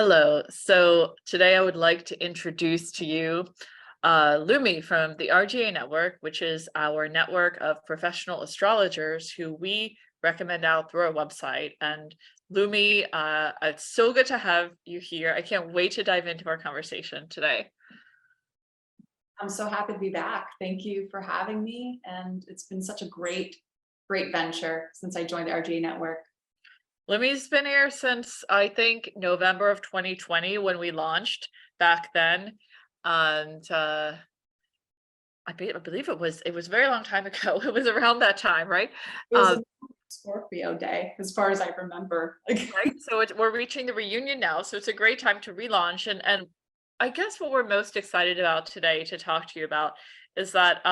Hello. So today I would like to introduce to you Lumi from the RGA Network, which is our network of professional astrologers who we recommend out through our website. And Lumi, it's so good to have you here. I can't wait to dive into our conversation today. I'm so happy to be back. Thank you for having me. And it's been such a great venture since I joined the RGA Network. Lumi's been here since I think November of 2020 when we launched back then. And I believe it was a very long time ago. It was around that time, right? It was a Scorpio day, as far as I remember. Right. So we're reaching the reunion now. So it's a great time to relaunch. And I guess what we're most excited about today to talk to you about is that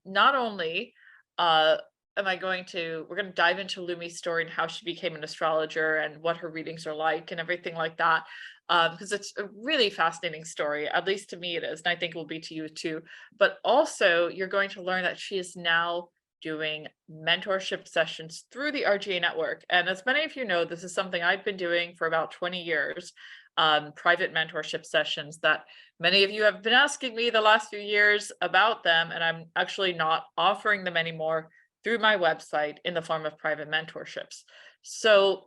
not only uh, we're going to dive into Lumi's story and how she became an astrologer and what her readings are like and everything like that. Because it's a really fascinating story, at least to me it is, and I think it will be to you too. But also, you're going to learn that she is now doing mentorship sessions through the RGA network. And as many of you know, this is something I've been doing for about 20 years, private mentorship sessions that many of you have been asking me the last few years about them. And I'm actually not offering them anymore through my website in the form of private mentorships. So,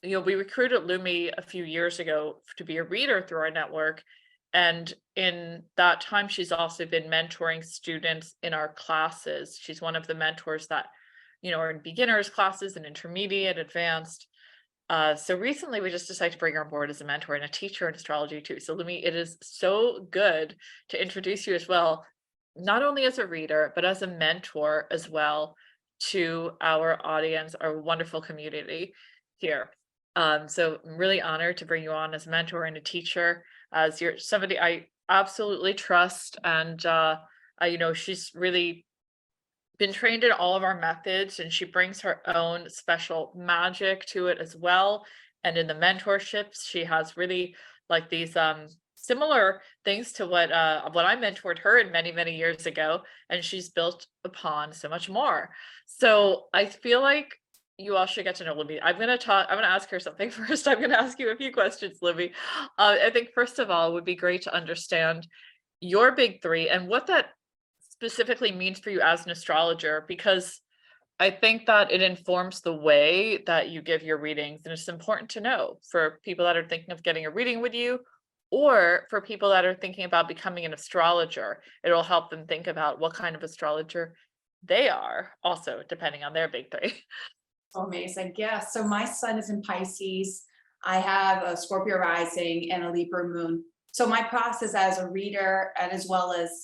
we recruited Lumi a few years ago to be a reader through our network. And in that time, she's also been mentoring students in our classes. She's one of the mentors that, are in beginners classes and intermediate, advanced. So recently we just decided to bring her on board as a mentor and a teacher in astrology too. So Lumi, it is so good to introduce you as well, not only as a reader, but as a mentor as well to our audience, our wonderful community here. So I'm really honored to bring you on as a mentor and a teacher, as you're somebody I absolutely trust. And she's really been trained in all of our methods, and she brings her own special magic to it as well. And in the mentorships, she has really like these similar things to what I mentored her in many years ago, and she's built upon so much more. So I feel like you all should get to know Libby. I'm gonna ask her something first. I'm gonna ask you a few questions, Libby. I think first of all, it would be great to understand your big three and what that specifically means for you as an astrologer, because I think that it informs the way that you give your readings. And it's important to know for people that are thinking of getting a reading with you, or for people that are thinking about becoming an astrologer. It'll help them think about what kind of astrologer they are, also depending on their big three. So amazing. Yeah. So my sun is in Pisces. I have a Scorpio rising and a Libra moon. So my process as a reader, and as well as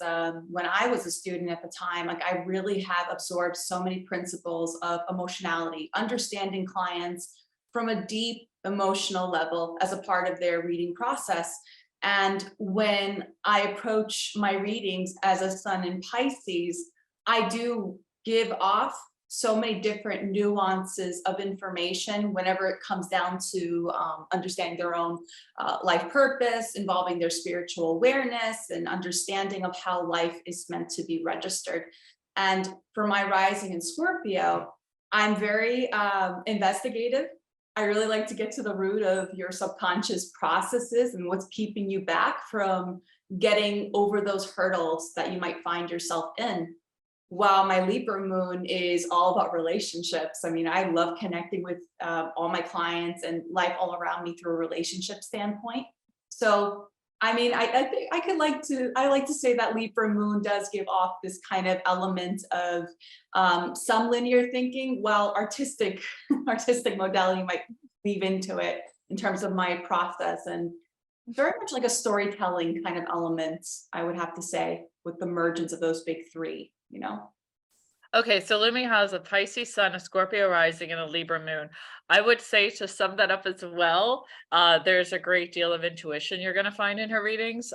when I was a student at the time, like I really have absorbed so many principles of emotionality, understanding clients from a deep emotional level as a part of their reading process. And when I approach my readings as a sun in Pisces, I do give off so many different nuances of information whenever it comes down to understanding their own life purpose, involving their spiritual awareness and understanding of how life is meant to be registered. And for my rising in Scorpio, I'm very investigative. I really like to get to the root of your subconscious processes and what's keeping you back from getting over those hurdles that you might find yourself in. While my Libra moon is all about relationships. I mean, I love connecting with all my clients and life all around me through a relationship standpoint. So, I mean, I think I like to say that Libra moon does give off this kind of element of some linear thinking, while artistic modality might weave into it in terms of my process, and very much like a storytelling kind of element, I would have to say, with the mergence of those big three. Okay, so Lumi has a Pisces sun, a Scorpio rising, and a Libra moon. I would say, to sum that up as well, there's a great deal of intuition you're going to find in her readings.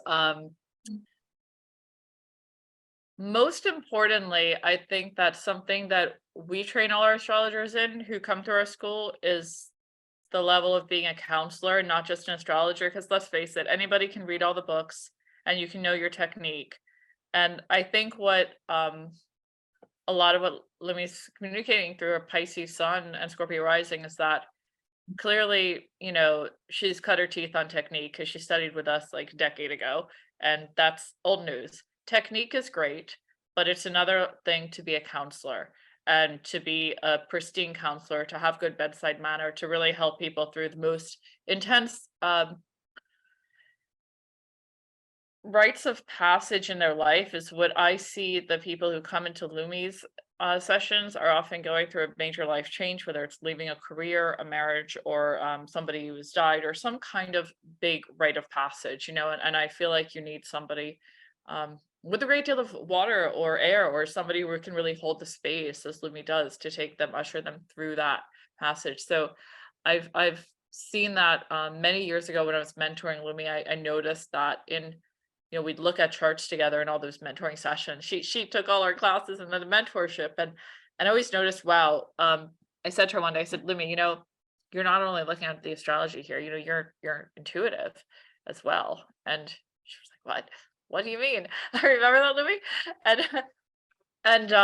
Most importantly, I think that something that we train all our astrologers in who come through our school is the level of being a counselor, not just an astrologer. Because let's face it, anybody can read all the books and you can know your technique. And I think what a lot of what Lumi's communicating through a Pisces sun and Scorpio rising is that clearly, she's cut her teeth on technique because she studied with us like a decade ago, and that's old news. Technique is great, but it's another thing to be a counselor and to be a pristine counselor, to have good bedside manner, to really help people through the most intense rites of passage in their life is what I see. The people who come into Lumi's sessions are often going through a major life change, whether it's leaving a career, a marriage, or somebody who has died, or some kind of big rite of passage, and I feel like you need somebody with a great deal of water or air, or somebody who can really hold the space, as Lumi does, to take them, usher them through that passage. So I've seen that many years ago when I was mentoring Lumi. I noticed that we'd look at charts together and all those mentoring sessions. She took all our classes and then the mentorship, and I always noticed, wow. I said to her one day, I said, Lumi, you're not only looking at the astrology here, you're intuitive as well. And she was like, what? What do you mean? I remember that, Lumi? And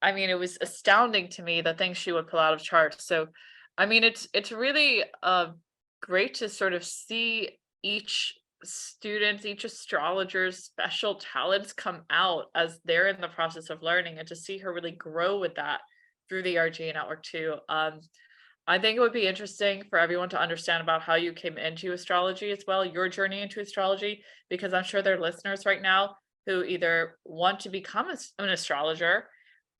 I mean, it was astounding to me the things she would pull out of charts. So I mean, it's really great to sort of see each astrologer's special talents come out as they're in the process of learning, and to see her really grow with that through the RGA network too. I think it would be interesting for everyone to understand about how you came into astrology as well, your journey into astrology, because I'm sure there are listeners right now who either want to become an astrologer,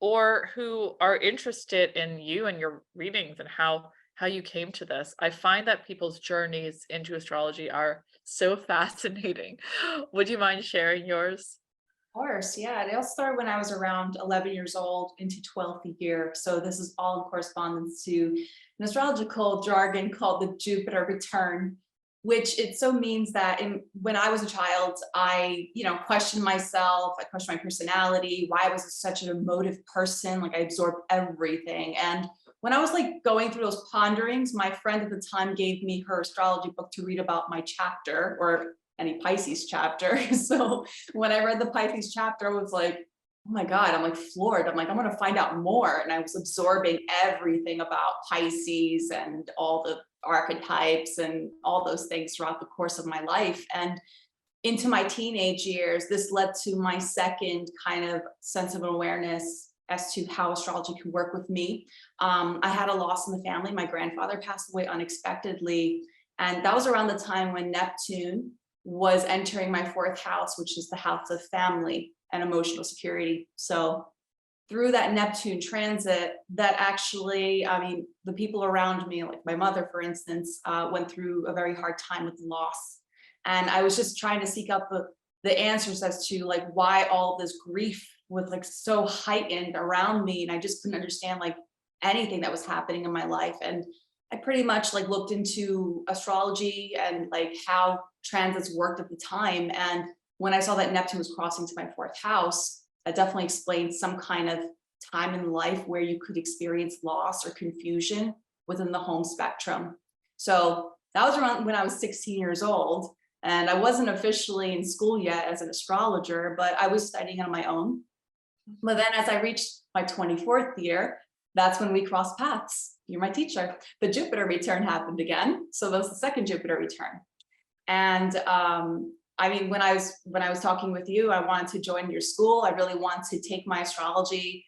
or who are interested in you and your readings and how you came to this. I find that people's journeys into astrology are so fascinating. Would you mind sharing yours? Of course, yeah. It all started when I was around 11 years old into 12th year. So this is all in correspondence to an astrological jargon called the Jupiter return, which it so means that when I was a child, I, questioned myself, I questioned my personality, why I was such an emotive person, like I absorbed everything. And when I was like going through those ponderings, my friend at the time gave me her astrology book to read about my chapter, or any Pisces chapter. So when I read the Pisces chapter, I was like, oh my God, I'm like floored. I'm like, I'm going to find out more. And I was absorbing everything about Pisces and all the archetypes and all those things throughout the course of my life. And into my teenage years, this led to my second kind of sense of awareness as to how astrology could work with me. I had a loss in the family. My grandfather passed away unexpectedly. And that was around the time when Neptune was entering my fourth house, which is the house of family and emotional security. So through that Neptune transit, that actually, I mean, the people around me, like my mother, for instance, went through a very hard time with loss. And I was just trying to seek out the answers as to like why all this grief was like so heightened around me. And I just couldn't understand like anything that was happening in my life. And I pretty much like looked into astrology and like how transits worked at the time. And when I saw that Neptune was crossing to my fourth house, that definitely explained some kind of time in life where you could experience loss or confusion within the home spectrum. So that was around when I was 16 years old. And I wasn't officially in school yet as an astrologer, but I was studying on my own. But then as I reached my 24th year, that's when we crossed paths. You're my teacher. The Jupiter return happened again. So that was the second Jupiter return. And I mean, when I was talking with you, I wanted to join your school. I really want to take my astrology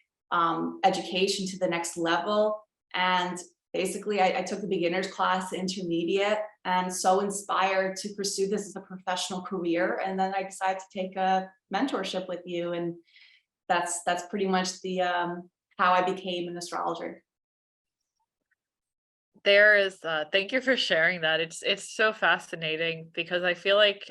education to the next level. And basically, I took the beginner's class, the intermediate, and so inspired to pursue this as a professional career. And then I decided to take a mentorship with you, and that's pretty much the how I became an astrologer. There is thank you for sharing that. It's so fascinating because I feel like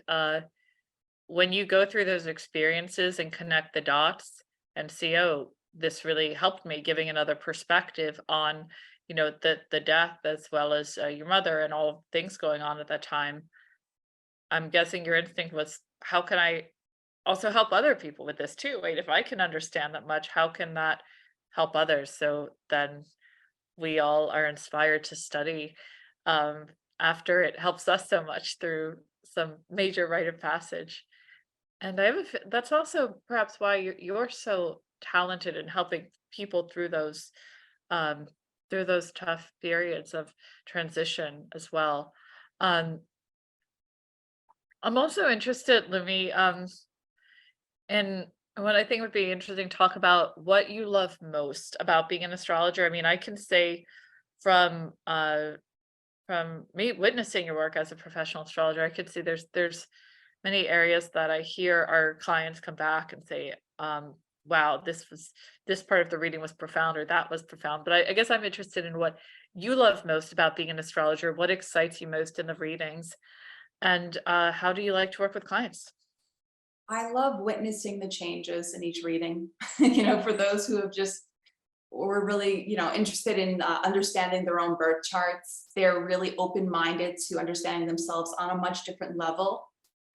when you go through those experiences and connect the dots and see, oh, this really helped me, giving another perspective on, the death, as well as your mother and all things going on at that time. I'm guessing your instinct was, how can I also help other people with this too? Wait, if I can understand that much, how can that help others? So then we all are inspired to study um, after it helps us so much through some major rite of passage. And that's also perhaps why you're so talented in helping people through those um, through those tough periods of transition as well. Um, I'm also interested, Lumi, in what I think would be interesting to talk about what you love most about being an astrologer. I mean, I can say from from me witnessing your work as a professional astrologer, I could see there's many areas that I hear our clients come back and say, wow, this part of the reading was profound, or that was profound. But I guess I'm interested in what you love most about being an astrologer, what excites you most in the readings, and how do you like to work with clients? I love witnessing the changes in each reading. For those who have just were really, interested in understanding their own birth charts, they're really open-minded to understanding themselves on a much different level.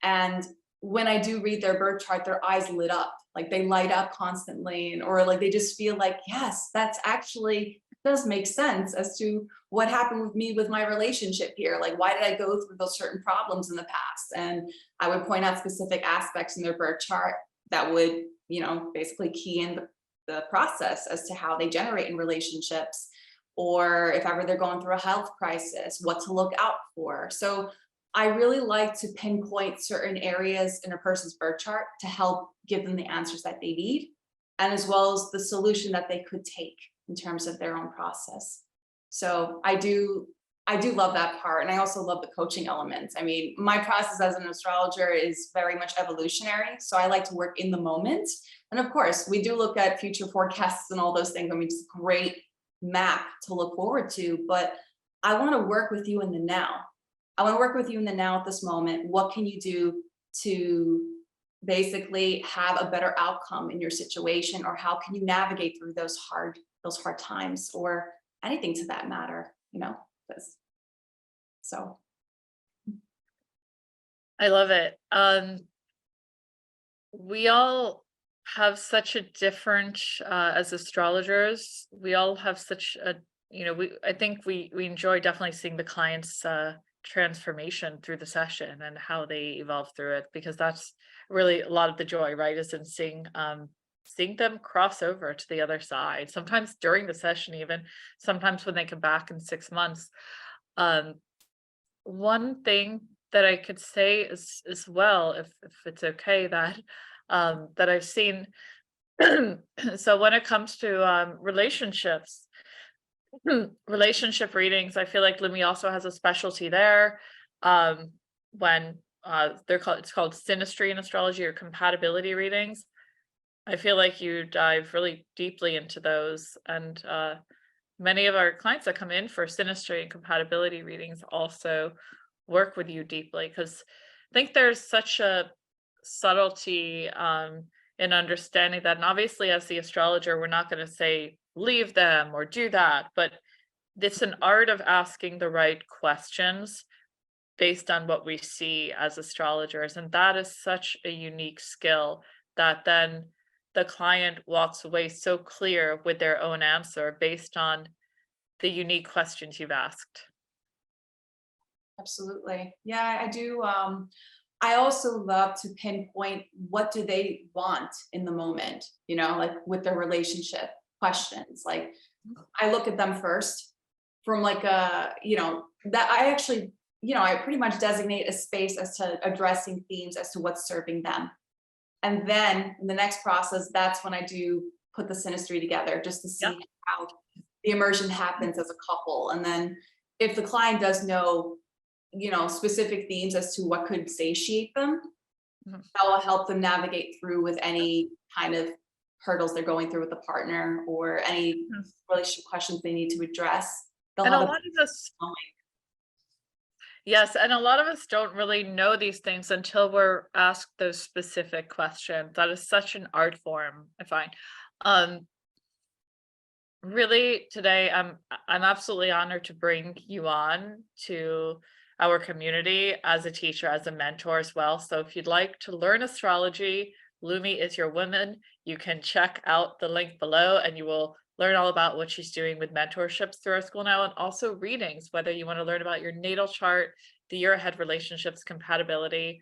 And when I do read their birth chart, their eyes lit up, like they light up constantly, or like they just feel like, yes, that's actually does make sense as to what happened with me with my relationship here. Like, why did I go through those certain problems in the past? And I would point out specific aspects in their birth chart that would, basically key in the process as to how they generate in relationships, or if ever they're going through a health crisis, what to look out for. So I really like to pinpoint certain areas in a person's birth chart to help give them the answers that they need, and as well as the solution that they could take in terms of their own process. So I do love that part. And I also love the coaching elements. I mean, my process as an astrologer is very much evolutionary. So I like to work in the moment. And of course, we do look at future forecasts and all those things. I mean, it's a great map to look forward to, but I want to work with you in the now. I want to work with you in the now at this moment. What can you do to basically have a better outcome in your situation? Or how can you navigate through those hard times, or anything to that matter, 'cause- so I love it. We all have such a different, as astrologers, we all have such a, I think we enjoy definitely seeing the clients' transformation through the session and how they evolve through it, because that's really a lot of the joy, right? Is in seeing them cross over to the other side. Sometimes during the session, even sometimes when they come back in 6 months. Um, One thing that I could say is as well, if it's okay, that that I've seen. So when it comes to relationships, relationship readings, I feel like Lumi also has a specialty there. Um, when it's called synastry in astrology, or compatibility readings. I feel like you dive really deeply into those, and many of our clients that come in for synastry and compatibility readings also work with you deeply, because I think there's such a subtlety in understanding that. And obviously, as the astrologer, we're not going to say leave them or do that, but it's an art of asking the right questions based on what we see as astrologers. And that is such a unique skill that then the client walks away so clear with their own answer based on the unique questions you've asked. absolutely. Yeah, I do. I also love to pinpoint what do they want in the moment, like with their relationship questions. Like, I look at them first from like that I actually, I pretty much designate a space as to addressing themes as to what's serving them. And then in the next process, that's when I do put the synastry together, just to Yeah. see how the immersion happens as a couple. And then if the client does know, specific themes as to what could satiate them, Mhm. that will help them navigate through with any kind of hurdles they're going through with the partner, or any Mhm. relationship questions they need to address. They'll And a have a lot of us, yes, and a lot of us don't really know these things until we're asked those specific questions. That is such an art form, I find. Um, Really, today I'm absolutely honored to bring you on to our community as a teacher, as a mentor as well. So if you'd like to learn astrology, Lumi is your woman. You can check out the link below and you will learn all about what she's doing with mentorships through our school now, and also readings, whether you want to learn about your natal chart, the year ahead relationships, compatibility.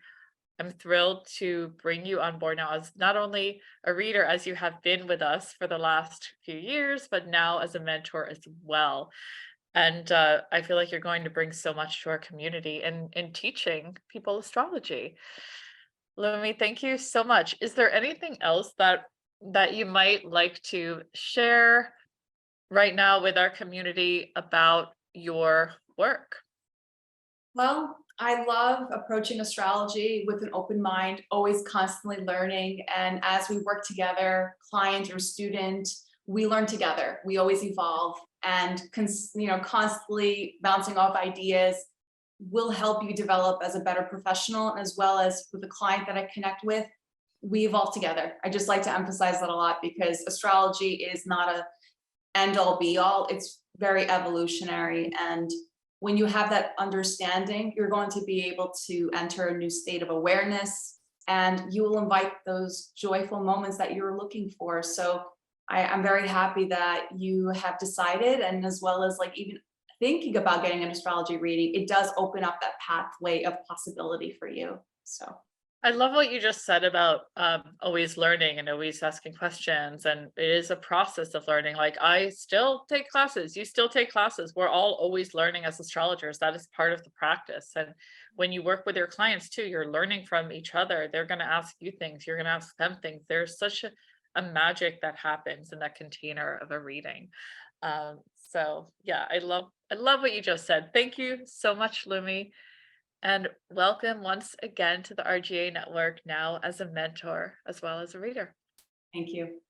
I'm thrilled to bring you on board now as not only a reader, as you have been with us for the last few years, but now as a mentor as well. And I feel like you're going to bring so much to our community in teaching people astrology. Lumi, thank you so much. Is there anything else that you might like to share right now with our community about your work? Well, I love approaching astrology with an open mind, always constantly learning. And as we work together, client or student, we learn together. We always evolve and constantly bouncing off ideas will help you develop as a better professional, as well as with the client that I connect with. We evolve together. I just like to emphasize that a lot because astrology is not a end all be all. It's very evolutionary. And when you have that understanding, you're going to be able to enter a new state of awareness and you will invite those joyful moments that you're looking for. So I'm very happy that you have decided, and as well as like even thinking about getting an astrology reading, it does open up that pathway of possibility for you. So I love what you just said about always learning and always asking questions. And it is a process of learning. Like I still take classes, you still take classes. We're all always learning as astrologers. That is part of the practice. And when you work with your clients too, you're learning from each other. They're going to ask you things, you're going to ask them things. There's such a magic that happens in that container of a reading. So yeah, I love what you just said. Thank you so much, Lumi. And welcome once again to the RGA Network, now as a mentor as well as a reader. thank you.